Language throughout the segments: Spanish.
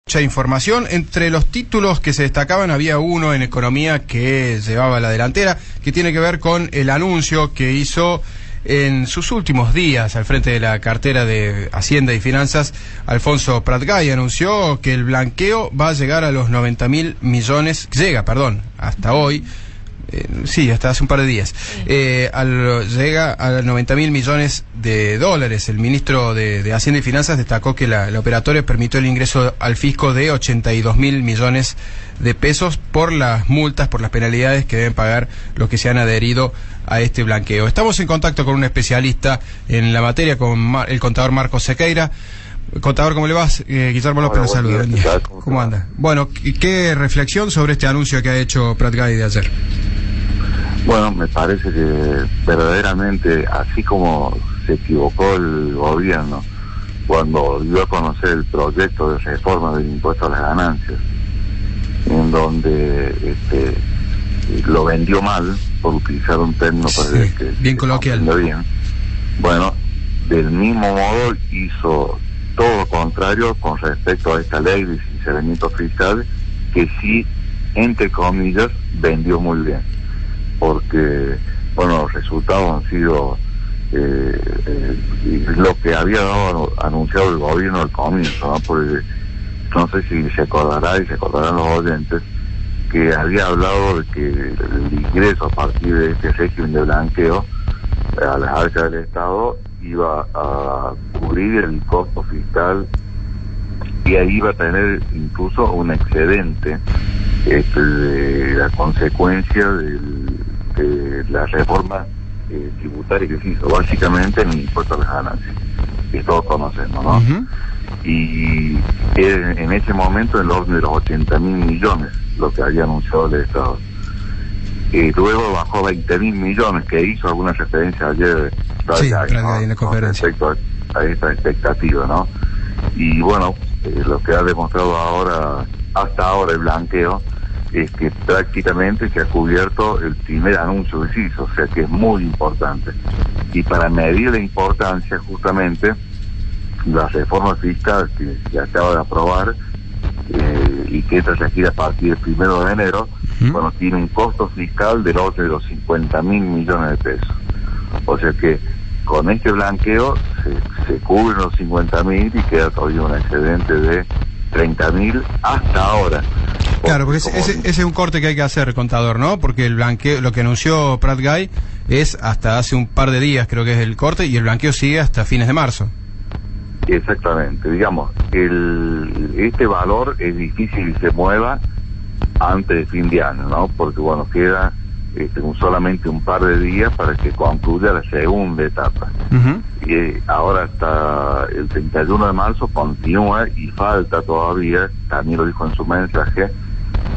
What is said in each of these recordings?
Mucha información. Entre los títulos que se destacaban había uno en economía que llevaba la delantera, que tiene que ver con el anuncio que hizo en sus últimos días al frente de la cartera de Hacienda y Finanzas, Alfonso Prat-Gay. Anunció que el blanqueo va a llegar a los 90.000 millones, hasta hoy. Hasta hace un par de días. Llega a 90.000 millones de dólares. El ministro de Hacienda y Finanzas destacó que la operatoria permitió el ingreso al fisco de 82.000 millones de pesos por las multas, por las penalidades que deben pagar los que se han adherido a este blanqueo. Estamos en contacto con un especialista en la materia, con el contador Marcos Sequeira. Contador, ¿cómo le vas? Guillermo López lo saluda. ¿Cómo anda? Bueno, ¿qué reflexión sobre este anuncio que ha hecho Prat-Gay de ayer? Bueno, me parece que verdaderamente, así como se equivocó el gobierno cuando dio a conocer el proyecto de reforma del impuesto a las ganancias, en donde lo vendió mal, por utilizar un término bien coloquial. Bien. Bueno, del mismo modo hizo todo lo contrario con respecto a esta ley de sinceramiento fiscal, que sí, entre comillas, vendió muy bien. Porque, bueno, los resultados han sido lo que había anunciado el gobierno al comienzo, ¿no? Porque no sé si se acordará y se acordarán los oyentes que había hablado de que el ingreso a partir de este régimen de blanqueo a las arcas del Estado iba a cubrir el costo fiscal y ahí iba a tener incluso un excedente de la consecuencia de la reforma tributaria que se hizo, básicamente en el impuesto a las ganancias, que todos conocemos, ¿no? Uh-huh. Y en ese momento en el orden de los 80.000 millones, lo que había anunciado el Estado. Luego bajó a 20.000 millones, que hizo alguna referencia ayer en la conferencia respecto a esta expectativa, ¿no? Y bueno, lo que ha demostrado hasta ahora el blanqueo es que prácticamente se ha cubierto el primer anuncio que se hizo, o sea que es muy importante. Y para medir la importancia, justamente, la reforma fiscal que se acaba de aprobar y que entra a regir a partir del 1 de enero, bueno, tiene un costo fiscal del orden de los 50.000 millones de pesos. O sea que con este blanqueo se cubren los 50.000 y queda todavía un excedente de 30.000 hasta ahora. Claro, porque ese es un corte que hay que hacer, contador, ¿no? Porque el blanqueo, lo que anunció Prat-Gay es hasta hace un par de días, creo que es el corte, y el blanqueo sigue hasta fines de marzo. Exactamente, digamos, este valor es difícil que se mueva antes de fin de año, ¿no? Porque bueno, queda solamente un par de días para que concluya la segunda etapa. Uh-huh. Y ahora hasta el 31 de marzo continúa y falta todavía, también lo dijo en su mensaje,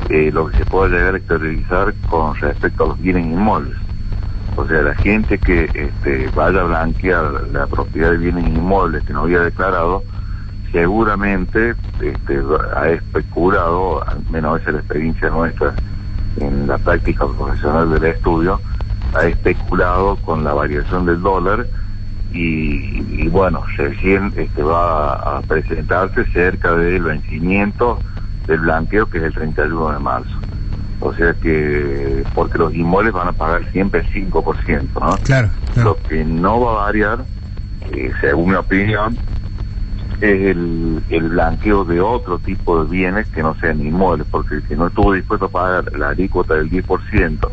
lo que se puede llegar a exteriorizar con respecto a los bienes inmuebles. O sea, la gente que vaya a blanquear la propiedad de bienes inmuebles que no había declarado, seguramente ha especulado, al menos esa es la experiencia nuestra en la práctica profesional del estudio, ha especulado con la variación del dólar y bueno, recién va a presentarse cerca del vencimiento del blanqueo, que es el 31 de marzo. O sea que, porque los inmuebles van a pagar siempre el 5%, ¿no? Claro. Lo que no va a variar, según mi opinión, es el blanqueo de otro tipo de bienes que no sean inmuebles, porque si no estuvo dispuesto a pagar la alícuota del 10%,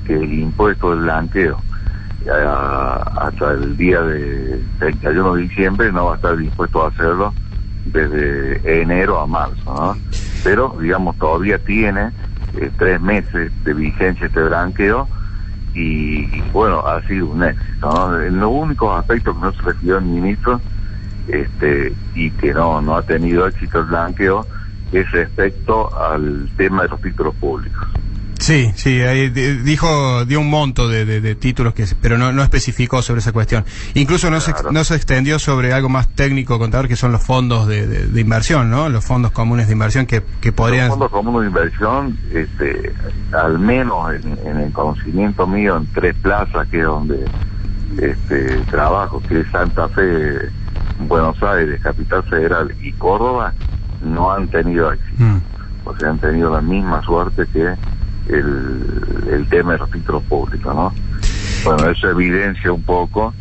que es el impuesto del blanqueo, hasta el día de 31 de diciembre, no va a estar dispuesto a hacerlo desde enero a marzo, ¿no? Pero, digamos, todavía tiene 3 meses de vigencia este blanqueo y bueno, ha sido un éxito, ¿no? En los únicos aspectos que no se refirió el ministro y que no ha tenido éxito el blanqueo es respecto al tema de los títulos públicos. Sí, ahí dio un monto de títulos, pero no especificó sobre esa cuestión. Incluso no se extendió sobre algo más técnico, contador, que son los fondos de inversión, ¿no? Los fondos comunes de inversión que podrían... Los fondos comunes de inversión, al menos en el conocimiento mío, en 3 plazas, que es donde trabajo, que es Santa Fe, Buenos Aires, Capital Federal y Córdoba, no han tenido éxito. O sea, han tenido la misma suerte que el tema de los títulos públicos, ¿no? Bueno, eso evidencia un poco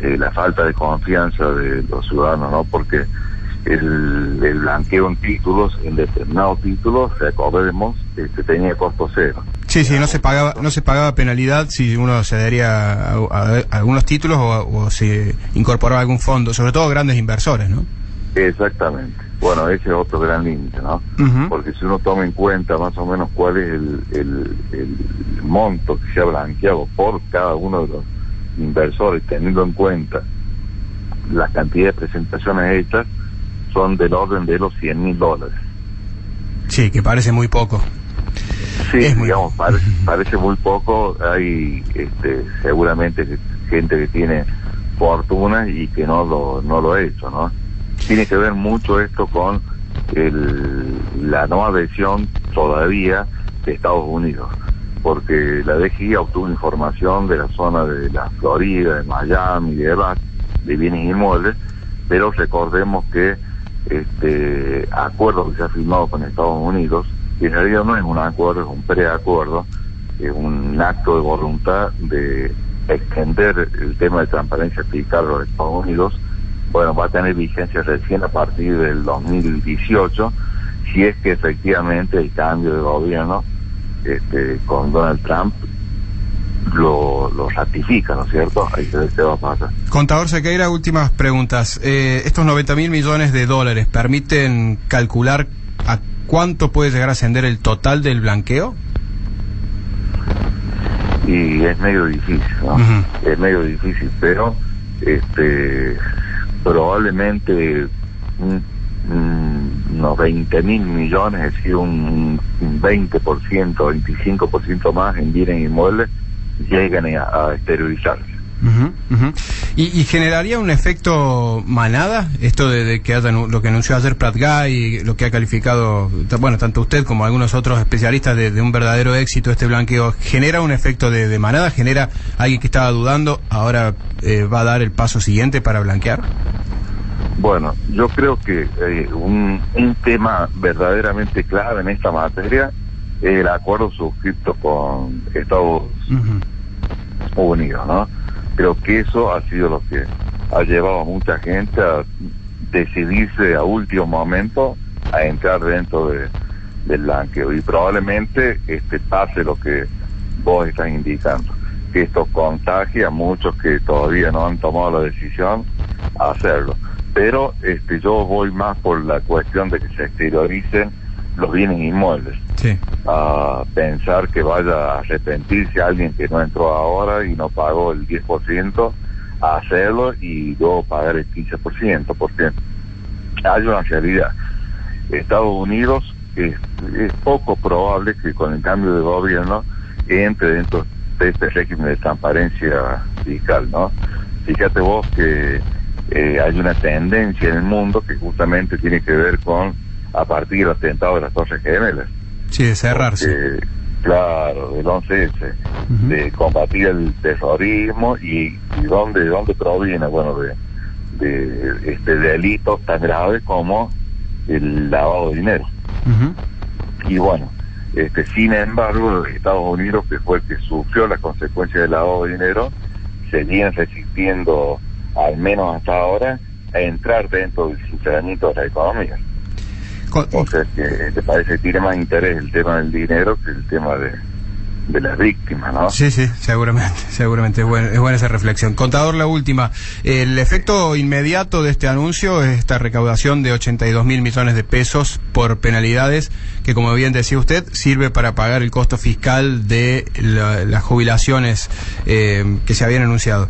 la falta de confianza de los ciudadanos, ¿no? Porque el blanqueo en títulos, en determinados títulos, recordemos, tenía costo cero. Sí, no se pagaba penalidad si uno se adhería a algunos títulos o se incorporaba a algún fondo, sobre todo grandes inversores, ¿no? Exactamente. Bueno, ese es otro gran límite, ¿no? Porque si uno toma en cuenta más o menos cuál es el monto que se ha blanqueado por cada uno de los inversores, teniendo en cuenta la cantidad de presentaciones hechas, son del orden de los $100.000. Sí, que parece muy poco. Sí, digamos, parece muy poco. Hay seguramente gente que tiene fortuna y que no lo ha hecho, ¿no? Tiene que ver mucho esto con la no adhesión todavía de Estados Unidos, porque la DGI obtuvo información de la zona de la Florida, de Miami, de bienes inmuebles, pero recordemos que acuerdo que se ha firmado con Estados Unidos, que en realidad no es un acuerdo, es un preacuerdo, es un acto de voluntad de extender el tema de transparencia fiscal a los Estados Unidos. Bueno, va a tener vigencia recién a partir del 2018, si es que efectivamente el cambio de gobierno con Donald Trump lo ratifica, ¿no es cierto? Hay que ver qué va a pasar. Contador Sequeira, últimas preguntas. Estos $90.000 millones permiten calcular a cuánto puede llegar a ascender el total del blanqueo. Y es medio difícil, ¿no? Es medio difícil, pero probablemente unos $20.000 millones, es decir, un 20%, 25% más en bienes inmuebles, llegan a exteriorizarse. ¿Y generaría un efecto manada esto de que lo que anunció ayer Prat Guy y lo que ha calificado, bueno, tanto usted como algunos otros especialistas de un verdadero éxito este blanqueo? ¿Genera un efecto de manada? ¿Genera alguien que estaba dudando ahora va a dar el paso siguiente para blanquear? Bueno, yo creo que un tema verdaderamente clave en esta materia es el acuerdo suscrito con Estados Unidos, ¿no? Creo que eso ha sido lo que ha llevado a mucha gente a decidirse a último momento a entrar dentro del blanqueo, y probablemente pase lo que vos estás indicando, que esto contagie a muchos que todavía no han tomado la decisión a hacerlo. Pero yo voy más por la cuestión de que se exterioricen los bienes inmuebles. Sí. A pensar que vaya a arrepentirse alguien que no entró ahora y no pagó el 10%, a hacerlo y luego pagar el 15%, porque hay una realidad. Estados Unidos es poco probable que con el cambio de gobierno entre dentro de este régimen de transparencia fiscal, ¿no? Fíjate vos que hay una tendencia en el mundo que justamente tiene que ver con, a partir del atentado de las Torres Gemelas. Sí, de cerrarse. Claro, del 11S, de combatir el terrorismo y dónde proviene, bueno, de delitos tan graves como el lavado de dinero. Y bueno, sin embargo, Estados Unidos, que fue el que sufrió las consecuencias del lavado de dinero, se viene resistiendo, al menos hasta ahora, a entrar dentro del sinceramiento de la economía. O sea, que te parece que tiene más interés el tema del dinero que el tema de las víctimas, ¿no? Sí, seguramente es buena esa reflexión. Contador, la última. El efecto inmediato de este anuncio es esta recaudación de $82.000 millones por penalidades, que, como bien decía usted, sirve para pagar el costo fiscal de las jubilaciones que se habían anunciado.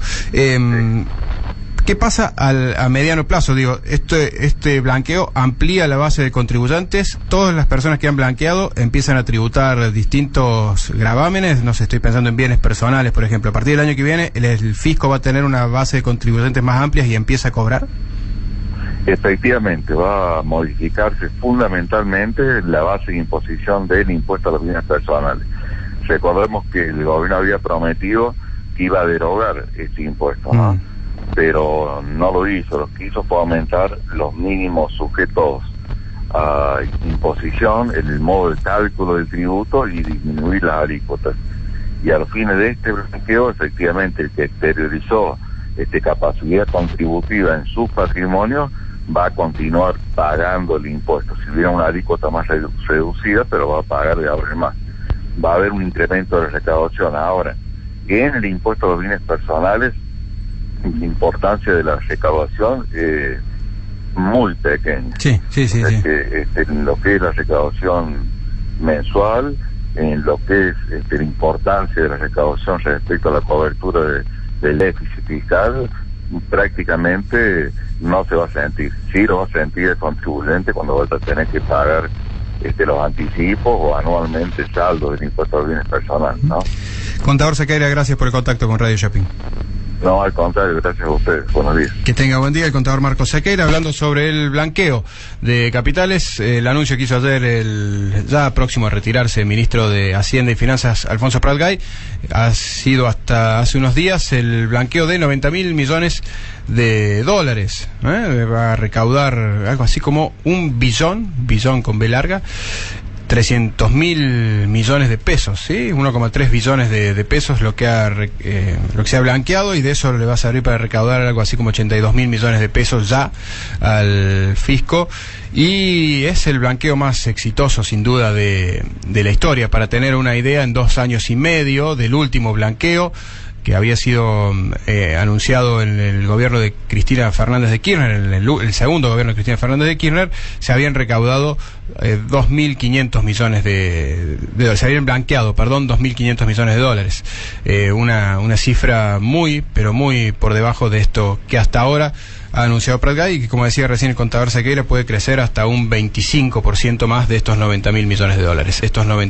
¿Qué pasa a mediano plazo? Digo, este blanqueo amplía la base de contribuyentes. Todas las personas que han blanqueado empiezan a tributar distintos gravámenes. No sé, estoy pensando en bienes personales, por ejemplo. A partir del año que viene, el fisco va a tener una base de contribuyentes más amplias y empieza a cobrar. Efectivamente, va a modificarse fundamentalmente la base de imposición del impuesto a los bienes personales. Recordemos que el gobierno había prometido que iba a derogar este impuesto, ¿no? Pero no lo hizo. Lo que hizo fue aumentar los mínimos sujetos imposición en el modo de cálculo del tributo y disminuir las alícuotas. Y a los fines de este blanqueo, efectivamente, el que exteriorizó capacidad contributiva en su patrimonio va a continuar pagando el impuesto. Si hubiera una alícuota más reducida, pero va a pagar de ahora en más. Va a haber un incremento de recaudación. Ahora, en el impuesto a los bienes personales, la importancia de la recaudación es muy pequeña. Sí. En lo que es la recaudación mensual, en lo que es la importancia de la recaudación respecto a la cobertura del déficit fiscal, prácticamente no se va a sentir. Sí lo va a sentir el contribuyente cuando va a tener que pagar los anticipos o anualmente saldo del impuesto a los bienes personales, ¿no? Contador Sequeira, gracias por el contacto con Radio Shopping. No, al contrario, gracias a ustedes. Buenos días. Que tenga buen día el contador Marcos Sequeira, hablando sobre el blanqueo de capitales. El anuncio que hizo ayer el ya próximo a retirarse ministro de Hacienda y Finanzas, Alfonso Prat-Gay, ha sido hasta hace unos días el blanqueo de 90.000 millones de dólares. Va a recaudar algo así como un billón con B larga, 300.000 millones de pesos, ¿sí? 1,3 billones de pesos lo que se ha blanqueado, y de eso le va a servir para recaudar algo así como 82.000 millones de pesos ya al fisco, y es el blanqueo más exitoso sin duda de la historia. Para tener una idea, en 2 años y medio del último blanqueo, que había sido anunciado en el gobierno de Cristina Fernández de Kirchner, en el segundo gobierno de Cristina Fernández de Kirchner, se habían recaudado 2.500 millones de dólares, se habían blanqueado, 2.500 millones de dólares. Una cifra muy, pero muy por debajo de esto que hasta ahora ha anunciado Prat-Gay, y que, como decía recién el contador Sequeira, puede crecer hasta un 25% más de estos 90.000 millones de dólares. Estos 90